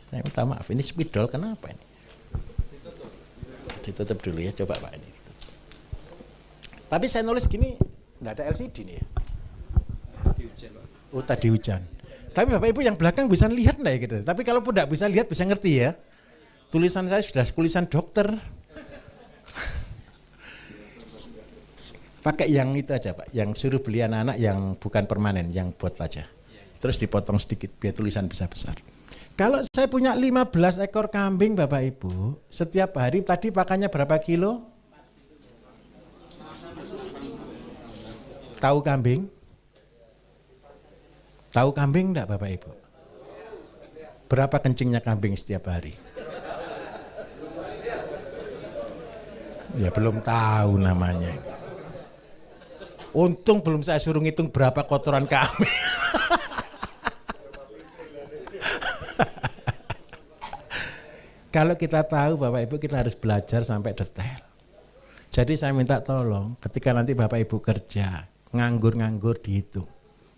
Saya minta maaf, ini spidol kenapa ini? Ditutup dulu ya, coba Pak ini. Tapi saya nulis gini, nggak ada LCD nih ya. Oh tadi hujan. Tapi Bapak Ibu yang belakang bisa lihat nggak ya gitu. Tapi kalau pun nggak bisa lihat bisa ngerti ya. Tulisan saya sudah tulisan dokter. Pakai yang itu aja Pak, yang suruh beli anak-anak yang bukan permanen, yang buat aja. Terus dipotong sedikit biar tulisan bisa besar. Kalau saya punya 15 ekor kambing Bapak Ibu, setiap hari tadi pakannya berapa kilo? Tahu kambing? Tahu kambing enggak Bapak Ibu? Berapa kencingnya kambing setiap hari? Ya belum tahu namanya. Untung belum saya suruh ngitung berapa kotoran kambing. Kalau kita tahu Bapak Ibu kita harus belajar sampai detail. Jadi saya minta tolong ketika nanti Bapak Ibu kerja, nganggur-nganggur dihitung,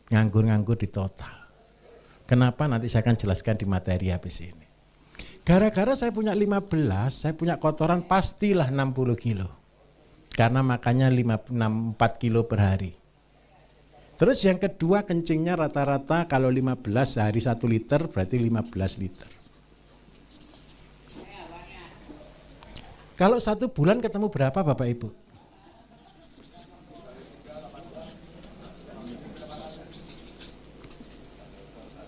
nganggur-nganggur di total. Kenapa nanti saya akan jelaskan di materi habis ini. Gara-gara saya punya 15, saya punya kotoran pastilah 60 kilo. Karena makannya 4 kilo per hari. Terus yang kedua kencingnya rata-rata kalau 15 sehari 1 liter berarti 15 liter. Kalau 1 bulan ketemu berapa Bapak Ibu?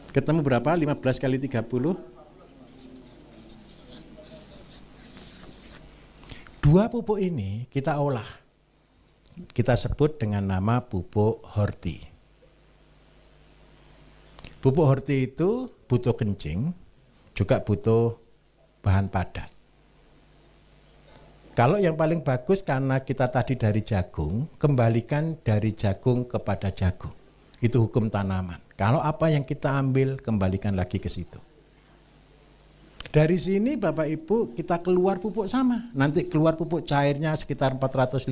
Ketemu berapa? 15 kali 30? 2 pupuk ini kita olah. Kita sebut dengan nama pupuk Horti. Pupuk Horti itu butuh kencing, juga butuh bahan padat. Kalau yang paling bagus karena kita tadi dari jagung, kembalikan dari jagung kepada jagung. Itu hukum tanaman. Kalau apa yang kita ambil, kembalikan lagi ke situ. Dari sini Bapak Ibu kita keluar pupuk sama. Nanti keluar pupuk cairnya sekitar 450.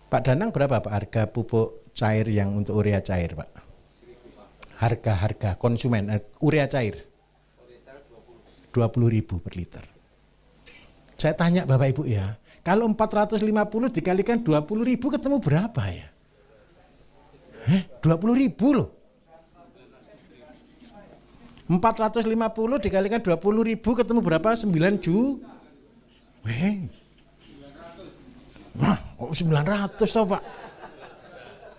Pak Danang berapa Pak harga pupuk cair yang untuk urea cair Pak? Harga konsumen urea cair? 20.000 per liter. Saya tanya Bapak Ibu ya, kalau 450 dikalikan 20.000 ketemu berapa ya? 20.000 loh. 450 dikalikan 20.000 ketemu berapa? 9 juta. Wah, 900 toh Pak.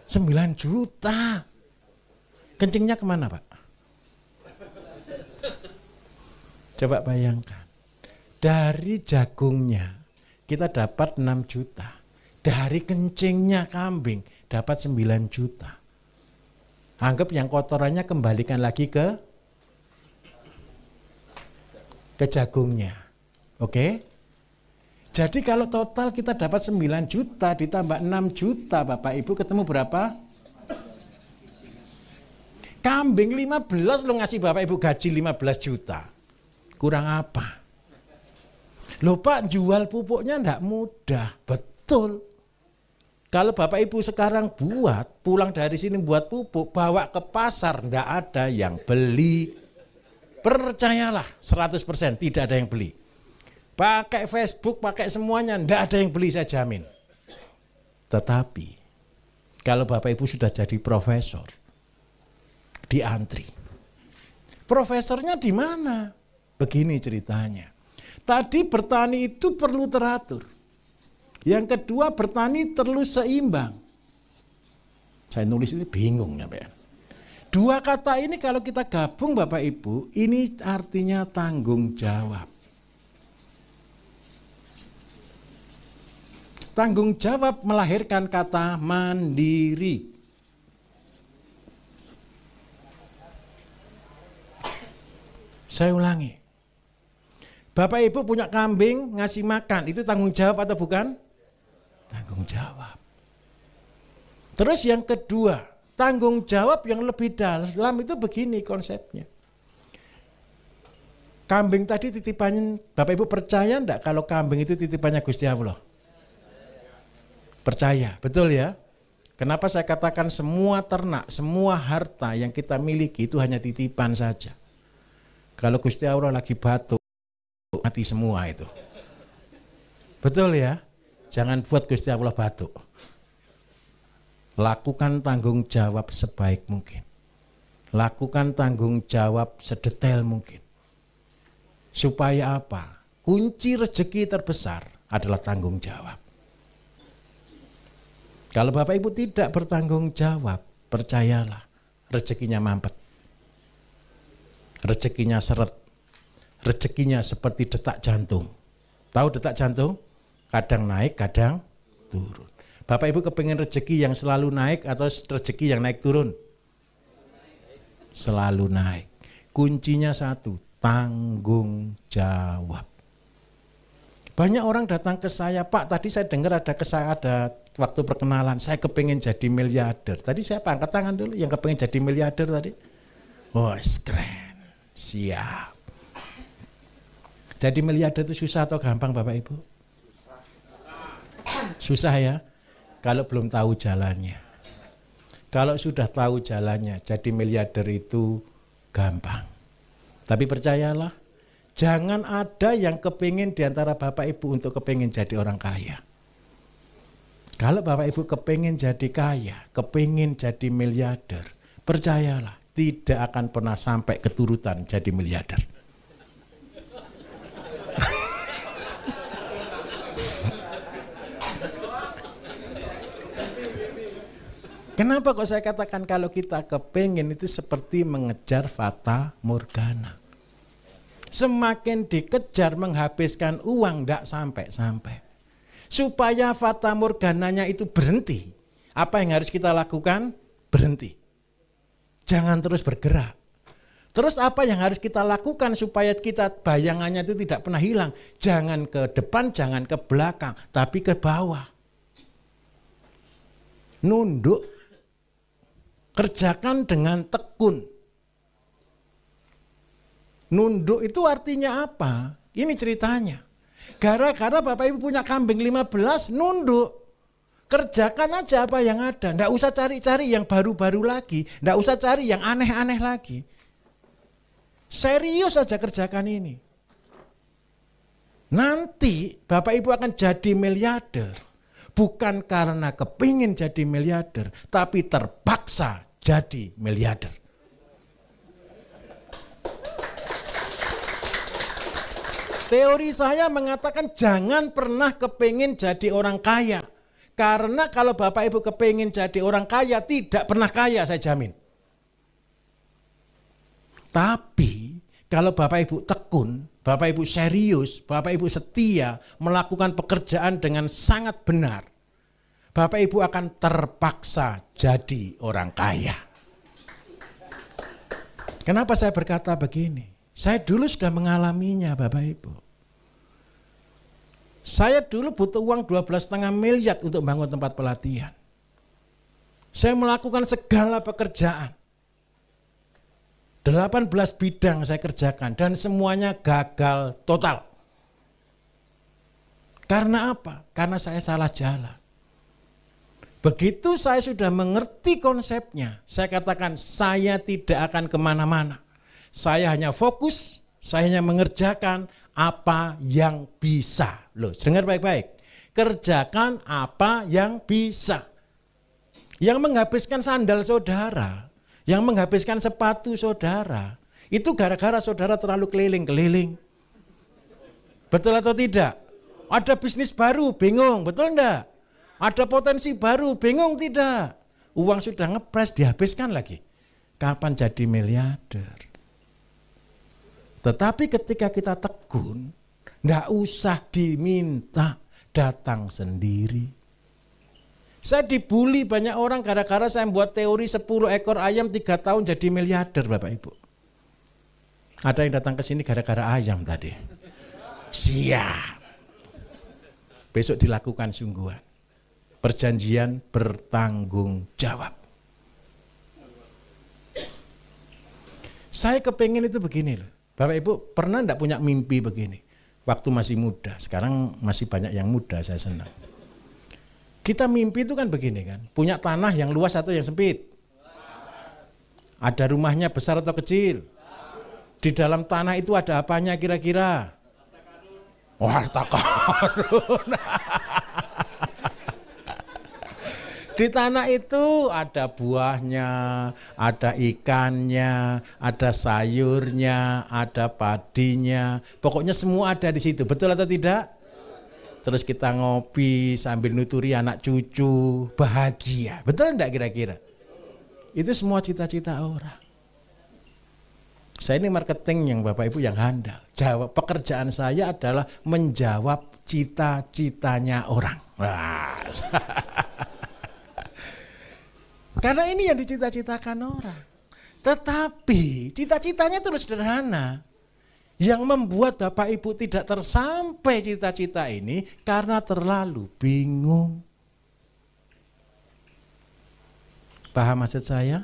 9 juta. Kencingnya kemana Pak? Coba bayangkan. Dari jagungnya kita dapat 6 juta. Dari kencingnya kambing dapat 9 juta. Anggap yang kotorannya kembalikan lagi ke jagungnya. Oke? Jadi kalau total kita dapat 9 juta ditambah 6 juta Bapak Ibu ketemu berapa? Kambing 15 lo ngasih Bapak Ibu gaji 15 juta. Kurang apa? Loh Pak, jual pupuknya enggak mudah. Betul. Kalau Bapak Ibu sekarang pulang dari sini buat pupuk, bawa ke pasar, enggak ada yang beli. Percayalah, 100% tidak ada yang beli. Pakai Facebook, pakai semuanya, enggak ada yang beli, saya jamin. Tetapi, kalau Bapak Ibu sudah jadi profesor, diantri. Profesornya di mana? Begini ceritanya. Tadi bertani itu perlu teratur. Yang kedua bertani perlu seimbang. Saya nulis ini bingung ya Pak. Dua kata ini kalau kita gabung Bapak Ibu, ini artinya tanggung jawab. Tanggung jawab melahirkan kata mandiri. Saya ulangi. Bapak Ibu punya kambing, ngasih makan, itu tanggung jawab atau bukan? Tanggung jawab. Terus yang kedua, tanggung jawab yang lebih dalam itu begini konsepnya. Kambing tadi titipannya, Bapak Ibu percaya enggak kalau kambing itu titipannya Gusti Allah? Percaya, betul ya? Kenapa saya katakan semua ternak, semua harta yang kita miliki itu hanya titipan saja. Kalau Gusti Allah lagi batuk, mati semua itu. Betul ya? Jangan buat Gusti Allah batuk. Lakukan tanggung jawab sebaik mungkin. Lakukan tanggung jawab sedetail mungkin. Supaya apa? Kunci rezeki terbesar adalah tanggung jawab. Kalau Bapak Ibu tidak bertanggung jawab, percayalah, rezekinya mampet. Rezekinya seret. Rezekinya seperti detak jantung. Tahu detak jantung? Kadang naik, kadang turun. Bapak Ibu kepingin rezeki yang selalu naik atau rezeki yang naik turun? Selalu naik. Kuncinya satu, tanggung jawab. Banyak orang datang ke saya, Pak, tadi saya dengar ada waktu perkenalan, saya kepingin jadi miliarder. Tadi saya angkat tangan dulu, yang kepingin jadi miliarder tadi. Oh, keren, siap. Jadi miliarder itu susah atau gampang Bapak Ibu? Susah ya, kalau belum tahu jalannya. Kalau sudah tahu jalannya, jadi miliarder itu gampang. Tapi percayalah, jangan ada yang kepingin diantara Bapak Ibu untuk kepingin jadi orang kaya. Kalau Bapak Ibu kepingin jadi kaya, kepingin jadi miliarder, percayalah, tidak akan pernah sampai keturutan jadi miliarder. Kenapa kok saya katakan kalau kita kepingin itu seperti mengejar fata morgana. Semakin dikejar menghabiskan uang tidak sampai-sampai. Supaya fata morgananya itu berhenti. Apa yang harus kita lakukan? Berhenti. Jangan terus bergerak. Terus apa yang harus kita lakukan supaya kita bayangannya itu tidak pernah hilang? Jangan ke depan, jangan ke belakang, tapi ke bawah. Nunduk. Kerjakan dengan tekun. Nunduk itu artinya apa? Ini ceritanya. Gara-gara Bapak Ibu punya kambing 15, nunduk. Kerjakan aja apa yang ada. Nggak usah cari-cari yang baru-baru lagi. Nggak usah cari yang aneh-aneh lagi. Serius aja kerjakan ini. Nanti Bapak Ibu akan jadi miliarder. Bukan karena kepingin jadi miliarder, tapi terpaksa jadi miliarder. Teori saya mengatakan jangan pernah kepingin jadi orang kaya. Karena kalau Bapak Ibu kepingin jadi orang kaya, tidak pernah kaya, saya jamin. Tapi kalau Bapak Ibu tekun, Bapak Ibu serius, Bapak Ibu setia melakukan pekerjaan dengan sangat benar, Bapak Ibu akan terpaksa jadi orang kaya. Kenapa saya berkata begini? Saya dulu sudah mengalaminya Bapak Ibu. Saya dulu butuh uang 12,5 miliar untuk bangun tempat pelatihan. Saya melakukan segala pekerjaan. 18 bidang saya kerjakan dan semuanya gagal total. Karena apa? Karena saya salah jalan. Begitu saya sudah mengerti konsepnya, saya katakan saya tidak akan kemana-mana. Saya hanya fokus, saya hanya mengerjakan apa yang bisa. Loh, dengar baik-baik. Kerjakan apa yang bisa. Yang menghabiskan sandal saudara, yang menghabiskan sepatu saudara, itu gara-gara saudara terlalu keliling-keliling. Betul atau tidak? Ada bisnis baru, bingung, betul enggak? Ada potensi baru, bingung tidak? Uang sudah ngepres, dihabiskan lagi. Kapan jadi miliarder? Tetapi ketika kita tekun, enggak usah diminta, datang sendiri. Saya dibully banyak orang gara-gara saya buat teori 10 ekor ayam 3 tahun jadi miliarder Bapak Ibu. Ada yang datang ke sini gara-gara ayam tadi. Siap. Besok dilakukan sungguhan. Perjanjian bertanggung jawab. Saya kepengen itu begini loh. Bapak Ibu pernah enggak punya mimpi begini? Waktu masih muda, sekarang masih banyak yang muda, saya senang. Kita mimpi itu kan begini kan, punya tanah yang luas atau yang sempit? Ada rumahnya besar atau kecil? Di dalam tanah itu ada apanya kira-kira? Oh, harta karun. Di tanah itu ada buahnya, ada ikannya, ada sayurnya, ada padinya. Pokoknya semua ada di situ. Betul atau tidak? Terus kita ngopi sambil nuturi anak cucu, bahagia. Betul enggak kira-kira? Itu semua cita-cita orang. Saya ini marketing yang Bapak Ibu yang handal. Pekerjaan saya adalah menjawab cita-citanya orang. Nah. Karena ini yang dicita-citakan orang. Tetapi cita-citanya itu sederhana. Yang membuat Bapak Ibu tidak tersampai cita-cita ini karena terlalu bingung. Paham maksud saya?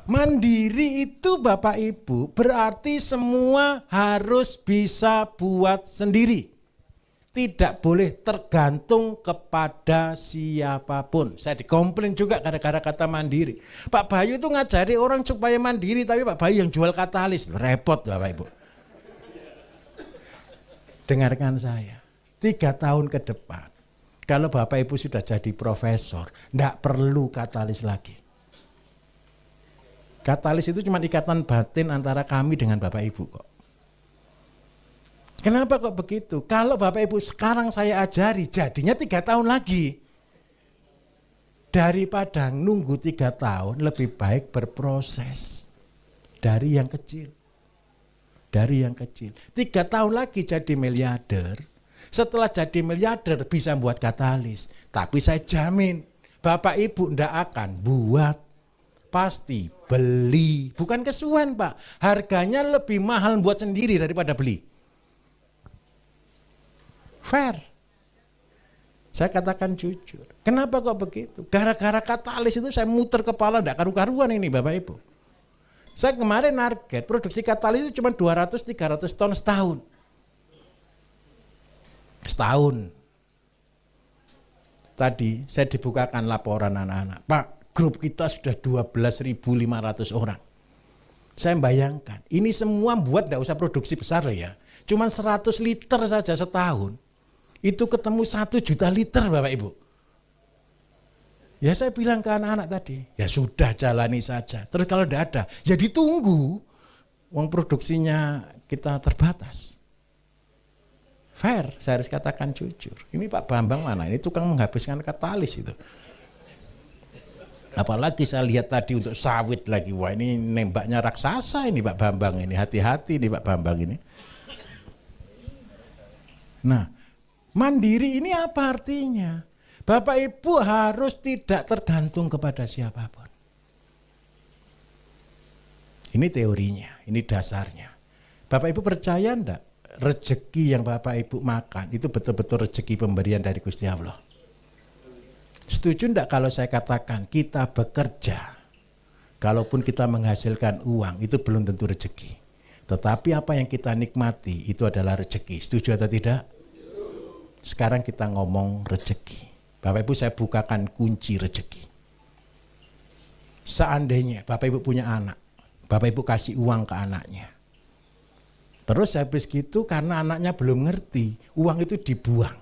Mandiri itu Bapak Ibu berarti semua harus bisa buat sendiri. Tidak boleh tergantung kepada siapapun. Saya dikomplain juga gara-gara kata mandiri. Pak Bayu itu ngajari orang supaya mandiri, tapi Pak Bayu yang jual katalis. Repot Bapak Ibu. Dengarkan saya. 3 tahun ke depan, kalau Bapak Ibu sudah jadi profesor, tidak perlu katalis lagi. Katalis itu cuma ikatan batin antara kami dengan Bapak Ibu kok. Kenapa kok begitu? Kalau Bapak Ibu sekarang saya ajari, jadinya 3 tahun lagi. Daripada nunggu 3 tahun, lebih baik berproses. Dari yang kecil. Dari yang kecil. 3 tahun lagi jadi miliarder. Setelah jadi miliarder bisa buat katalis. Tapi saya jamin, Bapak Ibu ndak akan buat. Pasti beli. Bukan kesuwen Pak. Harganya lebih mahal buat sendiri daripada beli. Fair. Saya katakan jujur. Kenapa kok begitu? Gara-gara katalis itu saya muter kepala enggak karu-karuan ini Bapak Ibu. Saya kemarin target produksi katalis itu cuma 200-300 ton setahun. Setahun. Tadi saya dibukakan laporan anak-anak. Pak, grup kita sudah 12.500 orang. Saya bayangkan, ini semua buat enggak usah produksi besar ya. Cuma 100 liter saja setahun. Itu ketemu 1 juta liter Bapak Ibu. Ya saya bilang ke anak-anak tadi, ya sudah jalani saja. Terus kalau tidak ada, ya ditunggu. Uang produksinya kita terbatas. Fair, saya harus katakan jujur. Ini Pak Bambang mana? Ini tukang menghabiskan katalis itu. Apalagi saya lihat tadi untuk sawit lagi. Wah ini nembaknya raksasa ini Pak Bambang ini. Hati-hati nih Pak Bambang ini. Nah, mandiri ini apa artinya? Bapak Ibu harus tidak tergantung kepada siapapun. Ini teorinya, ini dasarnya. Bapak Ibu percaya enggak? Rezeki yang Bapak Ibu makan itu betul-betul rezeki pemberian dari Gusti Allah. Setuju enggak kalau saya katakan kita bekerja, kalaupun kita menghasilkan uang itu belum tentu rezeki. Tetapi apa yang kita nikmati itu adalah rezeki. Setuju atau tidak? Sekarang kita ngomong rezeki. Bapak Ibu saya bukakan kunci rezeki. Seandainya Bapak Ibu punya anak, Bapak Ibu kasih uang ke anaknya. Terus habis gitu karena anaknya belum ngerti, uang itu dibuang.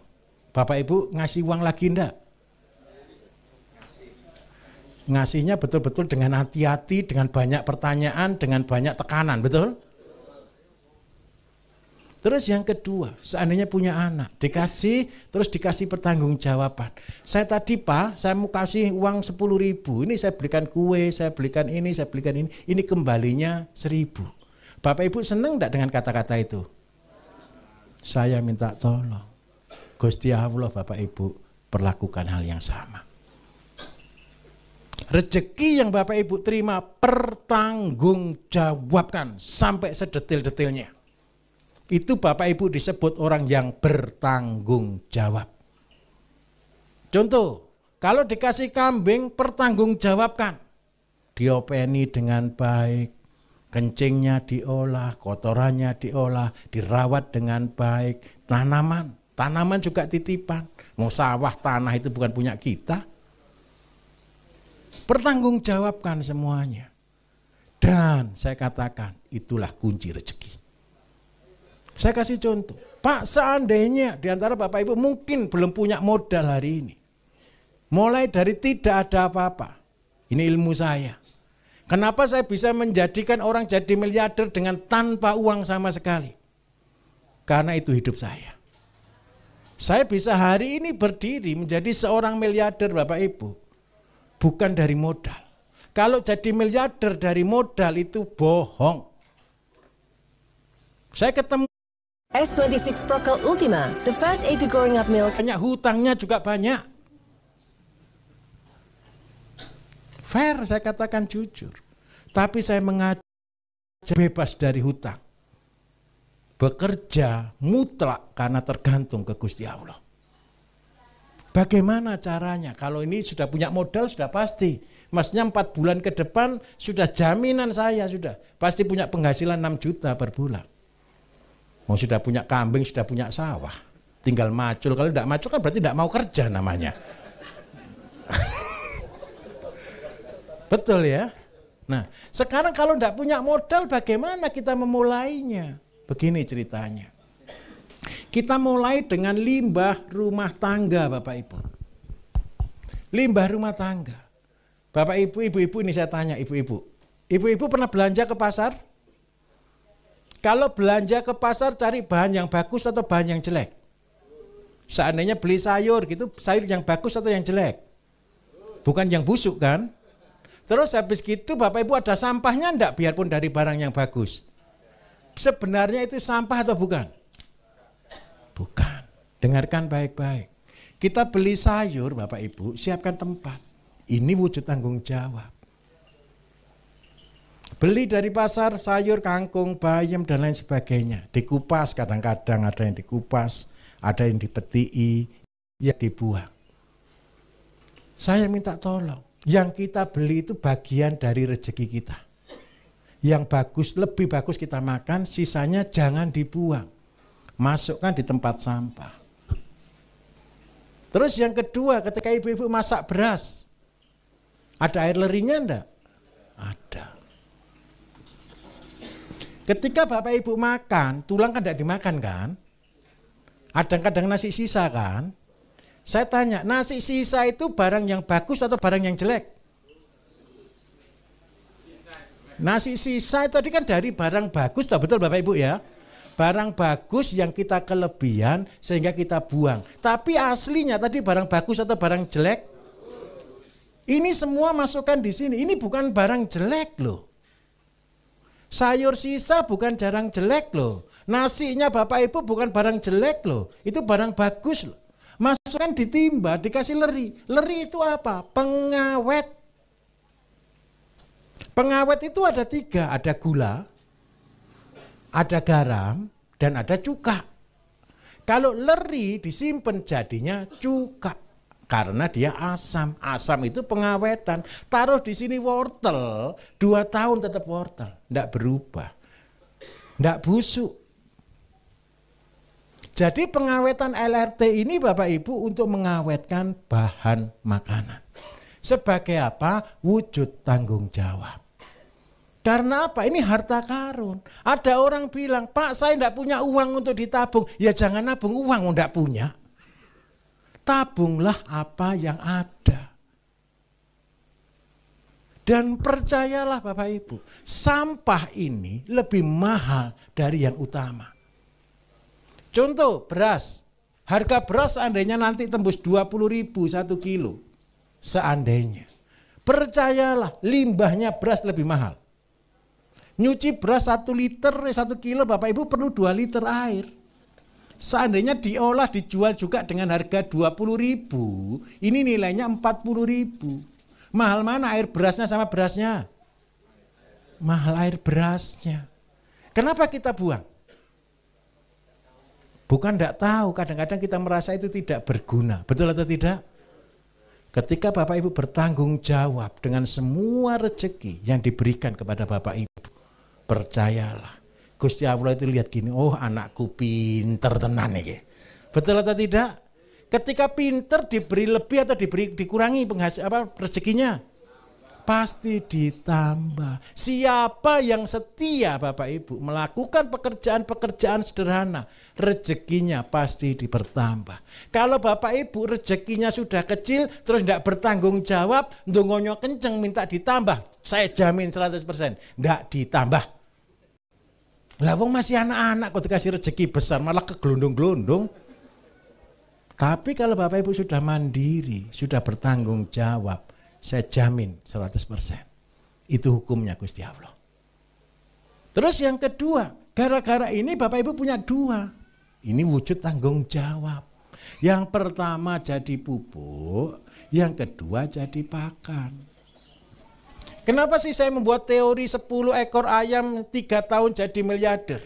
Bapak Ibu ngasih uang lagi enggak? Ngasihnya betul-betul dengan hati-hati, dengan banyak pertanyaan, dengan banyak tekanan, betul? Terus yang kedua, seandainya punya anak, terus dikasih pertanggungjawaban. Saya tadi Pak, saya mau kasih uang 10.000, ini saya belikan kue, saya belikan ini, ini kembalinya 1.000. Bapak Ibu senang enggak dengan kata-kata itu? Saya minta tolong, Gusti Allah Bapak Ibu perlakukan hal yang sama. Rezeki yang Bapak Ibu terima pertanggungjawabkan sampai sedetil-detilnya. Itu Bapak Ibu disebut orang yang bertanggung jawab. Contoh, kalau dikasih kambing pertanggungjawabkan. Diopeni dengan baik, kencingnya diolah, kotorannya diolah, dirawat dengan baik. Tanaman juga titipan. Mau sawah tanah itu bukan punya kita. Pertanggungjawabkan semuanya. Dan saya katakan, itulah kunci rezeki. Saya kasih contoh. Pak, seandainya di antara Bapak Ibu mungkin belum punya modal hari ini. Mulai dari tidak ada apa-apa. Ini ilmu saya. Kenapa saya bisa menjadikan orang jadi miliarder dengan tanpa uang sama sekali? Karena itu hidup saya. Saya bisa hari ini berdiri menjadi seorang miliarder Bapak Ibu. Bukan dari modal. Kalau jadi miliarder dari modal itu bohong. Saya ketemu S26 Procol Ultima, the fast aid to growing up milk. banyak hutangnya juga banyak. Fair, saya katakan jujur. Tapi saya mengajak bebas dari hutang. Bekerja mutlak karena tergantung ke Gusti Allah. Bagaimana caranya? Kalau ini sudah punya modal sudah pasti. Maksudnya 4 bulan ke depan sudah jaminan saya sudah. Pasti punya penghasilan 6 juta per bulan. Mau sudah punya kambing, sudah punya sawah. Tinggal macul. Kalau tidak macul kan berarti tidak mau kerja namanya. Betul ya? Nah, sekarang kalau tidak punya modal bagaimana kita memulainya? Begini ceritanya. Kita mulai dengan limbah rumah tangga Bapak Ibu. Limbah rumah tangga. Bapak Ibu, ibu-ibu ini saya tanya ibu-ibu. Ibu-ibu pernah belanja ke pasar? Kalau belanja ke pasar cari bahan yang bagus atau bahan yang jelek? Seandainya beli sayur gitu, sayur yang bagus atau yang jelek? Bukan yang busuk kan? Terus habis gitu Bapak Ibu ada sampahnya enggak biarpun dari barang yang bagus? Sebenarnya itu sampah atau bukan? Bukan. Dengarkan baik-baik. Kita beli sayur Bapak Ibu, siapkan tempat. Ini wujud tanggung jawab. Beli dari pasar sayur, kangkung, bayam dan lain sebagainya. Dikupas kadang-kadang ada yang dikupas, ada yang dipetii, ya dibuang. Saya minta tolong. Yang kita beli itu bagian dari rezeki kita. Yang bagus, lebih bagus kita makan, sisanya jangan dibuang. Masukkan di tempat sampah. Terus yang kedua, ketika ibu-ibu masak beras, ada air lerinya enggak? Ada. Ketika Bapak Ibu makan, tulang kan tidak dimakan kan? Kadang-kadang nasi sisa kan? Saya tanya, nasi sisa itu barang yang bagus atau barang yang jelek? Nasi sisa itu tadi kan dari barang bagus, betul Bapak Ibu ya? Barang bagus yang kita kelebihan sehingga kita buang. Tapi aslinya tadi barang bagus atau barang jelek? Ini semua masukkan di sini. Ini bukan barang jelek loh. Sayur sisa bukan jarang jelek loh. Nasinya Bapak Ibu bukan barang jelek loh. Itu barang bagus loh. Masukkan di timba, dikasih leri. Leri itu apa? Pengawet. Pengawet itu ada 3. Ada gula, ada garam, dan ada cuka. Kalau leri disimpan jadinya cuka. Karena dia asam. Asam itu pengawetan. Taruh di sini wortel, 2 tahun tetap wortel. Tidak berubah. Tidak busuk. Jadi pengawetan LRT ini Bapak Ibu untuk mengawetkan bahan makanan. Sebagai apa? Wujud tanggung jawab. Karena apa? Ini harta karun. Ada orang bilang, Pak saya tidak punya uang untuk ditabung. Ya jangan nabung uang, tidak punya. Tabunglah apa yang ada. Dan percayalah Bapak Ibu, sampah ini lebih mahal dari yang utama. Contoh beras, harga beras seandainya nanti tembus 20.000 1 kilo. Seandainya. Percayalah limbahnya beras lebih mahal. Nyuci beras 1 liter, 1 kilo Bapak Ibu perlu 2 liter air. Seandainya diolah dijual juga dengan harga 20.000, ini nilainya 40.000. Mahal mana air berasnya sama berasnya? Mahal air berasnya. Kenapa kita buang? Bukan tidak tahu, kadang-kadang kita merasa itu tidak berguna. Betul atau tidak? Ketika Bapak Ibu bertanggung jawab dengan semua rezeki yang diberikan kepada Bapak Ibu, percayalah. Gusti Allah itu lihat gini, oh anakku pinter tenan nih. Betul atau tidak? Ketika pinter diberi lebih atau dikurangi rezekinya? pasti ditambah. Siapa yang setia Bapak Ibu melakukan pekerjaan-pekerjaan sederhana, rezekinya pasti bertambah. Kalau Bapak Ibu rezekinya sudah kecil terus tidak bertanggung jawab, ndongonyo kenceng minta ditambah, saya jamin 100% tidak ditambah. Lah wong masih anak-anak kok dikasih rezeki besar malah kegelundung-gelundung. Tapi kalau Bapak Ibu sudah mandiri, sudah bertanggung jawab, saya jamin 100%. Itu hukumnya Gusti Allah. Terus yang kedua, gara-gara ini Bapak Ibu punya dua. Ini wujud tanggung jawab. Yang pertama jadi pupuk, yang kedua jadi pakan. Kenapa sih saya membuat teori 10 ekor ayam 3 tahun jadi miliarder?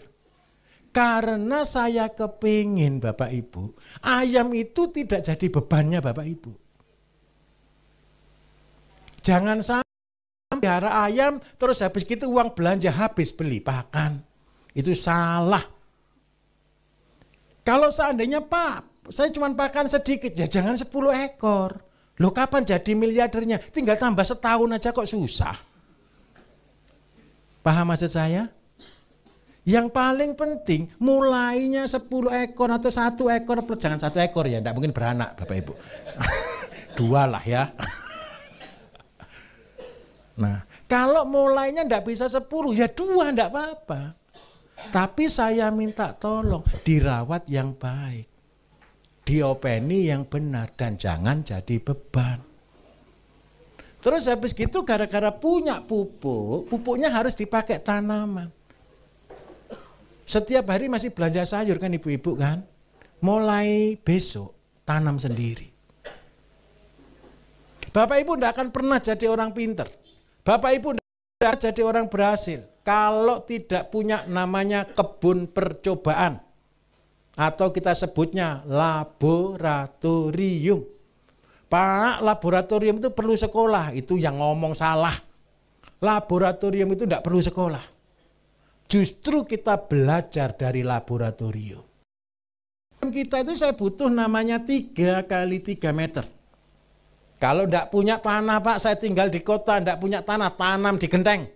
Karena saya kepingin Bapak Ibu, ayam itu tidak jadi bebannya Bapak Ibu. Jangan sampai pelihara ayam terus habis gitu uang belanja habis beli pakan. Itu salah. Kalau seandainya Pak, saya cuma pakan sedikit, ya jangan 10 ekor. Loh kapan jadi miliardernya? Tinggal tambah setahun aja kok susah. Paham maksud saya? Yang paling penting mulainya 10 ekor atau 1 ekor, jangan 1 ekor ya, enggak mungkin beranak Bapak Ibu. 2 lah ya. Nah, kalau mulainya enggak bisa 10, ya 2 enggak apa-apa. Tapi saya minta tolong dirawat yang baik. Diopeni yang benar dan jangan jadi beban. Terus habis gitu gara-gara punya pupuk, pupuknya harus dipakai tanaman. Setiap hari masih belanja sayur kan ibu-ibu kan? Mulai besok tanam sendiri. Bapak Ibu tidak akan pernah jadi orang pinter. Bapak Ibu tidak jadi orang berhasil kalau tidak punya namanya kebun percobaan. Atau kita sebutnya laboratorium. Pak, laboratorium itu perlu sekolah. Itu yang ngomong salah. Laboratorium itu tidak perlu sekolah. Justru kita belajar dari laboratorium. Kita itu saya butuh namanya 3 kali 3 meter. Kalau tidak punya tanah Pak, saya tinggal di kota, tidak punya tanah, tanam di genteng.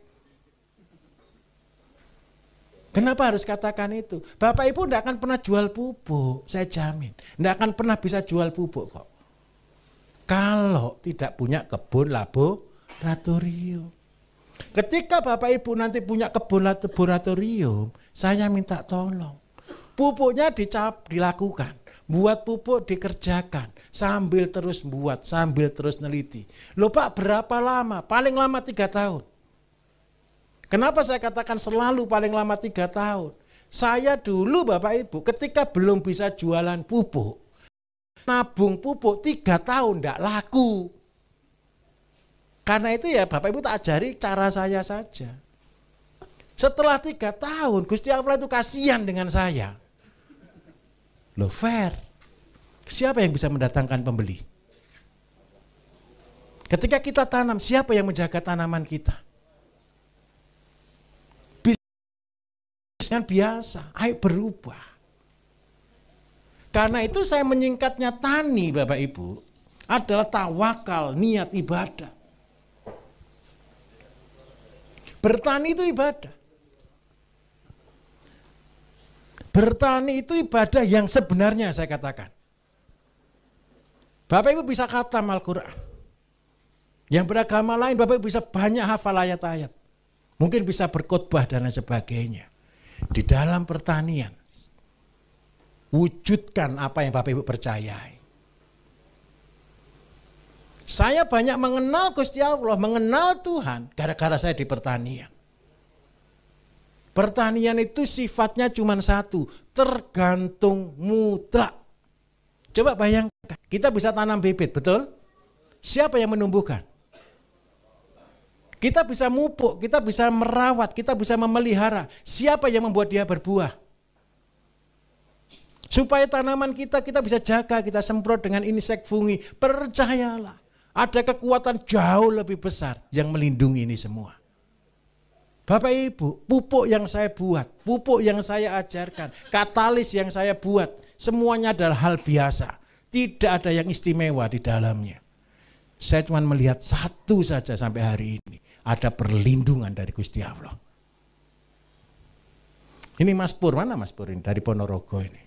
Kenapa harus katakan itu? Bapak Ibu tidak akan pernah jual pupuk, saya jamin. Tidak akan pernah bisa jual pupuk kok. Kalau tidak punya kebun laboratorium. Ketika Bapak Ibu nanti punya kebun laboratorium, saya minta tolong. Pupuknya dilakukan. Buat pupuk dikerjakan. Sambil terus buat, sambil terus neliti. Loh Pak, berapa lama? Paling lama 3 tahun. Kenapa saya katakan selalu paling lama 3 tahun? Saya dulu Bapak Ibu ketika belum bisa jualan pupuk, nabung pupuk 3 tahun tidak laku. Karena itu ya Bapak Ibu tak ajari cara saya saja. Setelah 3 tahun Gusti Allah itu kasihan dengan saya. Loh fair. Siapa yang bisa mendatangkan pembeli? Ketika kita tanam, siapa yang menjaga tanaman kita? Bisnis biasa, ayo berubah. Karena itu saya menyingkatnya tani Bapak Ibu adalah tawakal, niat ibadah. Bertani itu ibadah. Bertani itu ibadah yang sebenarnya saya katakan. Bapak Ibu bisa khatam Al-Quran. Yang beragama lain Bapak Ibu bisa banyak hafal ayat-ayat. Mungkin bisa berkhotbah dan lain sebagainya. Di dalam pertanian, wujudkan apa yang Bapak Ibu percayai. Saya banyak mengenal Gusti Allah, mengenal Tuhan gara-gara saya di pertanian. Pertanian itu sifatnya cuma satu, tergantung mutlak. Coba bayangkan, kita bisa tanam bibit, betul? Siapa yang menumbuhkan? Kita bisa mupuk, kita bisa merawat, kita bisa memelihara. Siapa yang membuat dia berbuah? Supaya tanaman kita bisa jaga, kita semprot dengan insek fungi. Percayalah, ada kekuatan jauh lebih besar yang melindungi ini semua. Bapak Ibu, pupuk yang saya buat, pupuk yang saya ajarkan, katalis yang saya buat, semuanya adalah hal biasa. Tidak ada yang istimewa di dalamnya. Saya cuma melihat satu saja sampai hari ini. Ada perlindungan dari Gusti Allah. Ini Mas Pur, mana Mas Pur ini? Dari Ponorogo ini.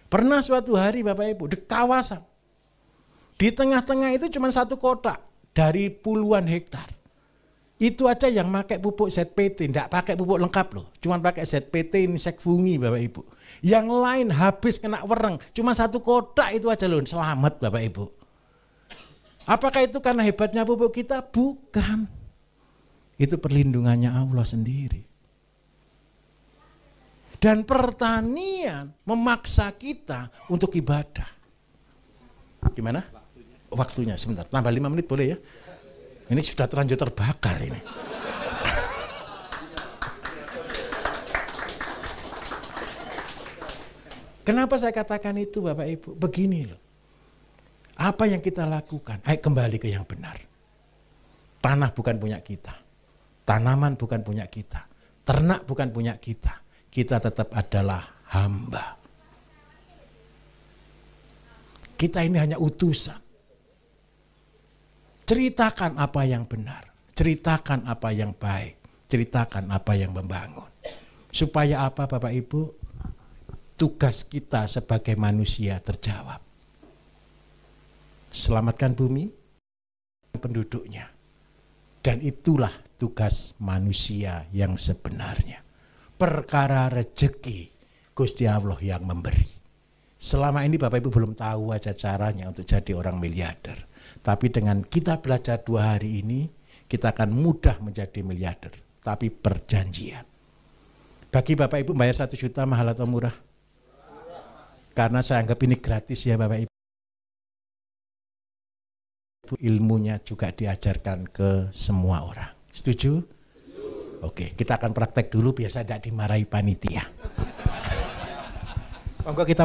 Pernah suatu hari Bapak Ibu, di kawasan. Di tengah-tengah itu cuma satu kotak dari puluhan hektar. Itu aja yang pakai pupuk ZPT, tidak pakai pupuk lengkap loh. Cuma pakai ZPT insek fungi Bapak Ibu. Yang lain habis kena wereng, cuma satu kotak itu aja loh, selamat Bapak Ibu. Apakah itu karena hebatnya pupuk kita? Bukan. Itu perlindungannya Allah sendiri. Dan pertanian memaksa kita untuk ibadah. Gimana? Waktunya sebentar, tambah 5 menit boleh ya? Ini sudah terlanjur terbakar ini. Kenapa saya katakan itu Bapak Ibu? Begini loh. Apa yang kita lakukan? Ayo kembali ke yang benar. Tanah bukan punya kita. Tanaman bukan punya kita. Ternak bukan punya kita. Kita tetap adalah hamba. Kita ini hanya utusan. Ceritakan apa yang benar. Ceritakan apa yang baik. Ceritakan apa yang membangun. Supaya apa Bapak Ibu? Tugas kita sebagai manusia terjawab. Selamatkan bumi, penduduknya. Dan itulah tugas manusia yang sebenarnya. Perkara rezeki Gusti Allah yang memberi. Selama ini Bapak Ibu belum tahu aja caranya untuk jadi orang miliarder. Tapi dengan kita belajar 2 hari ini, kita akan mudah menjadi miliarder. Tapi perjanjian. Bagi Bapak Ibu bayar 1 juta mahal atau murah? Karena saya anggap ini gratis ya Bapak Ibu. Ilmunya juga diajarkan ke semua orang. Setuju? Oke, kita akan praktek dulu biasa tidak dimarahi panitia. Monggo kita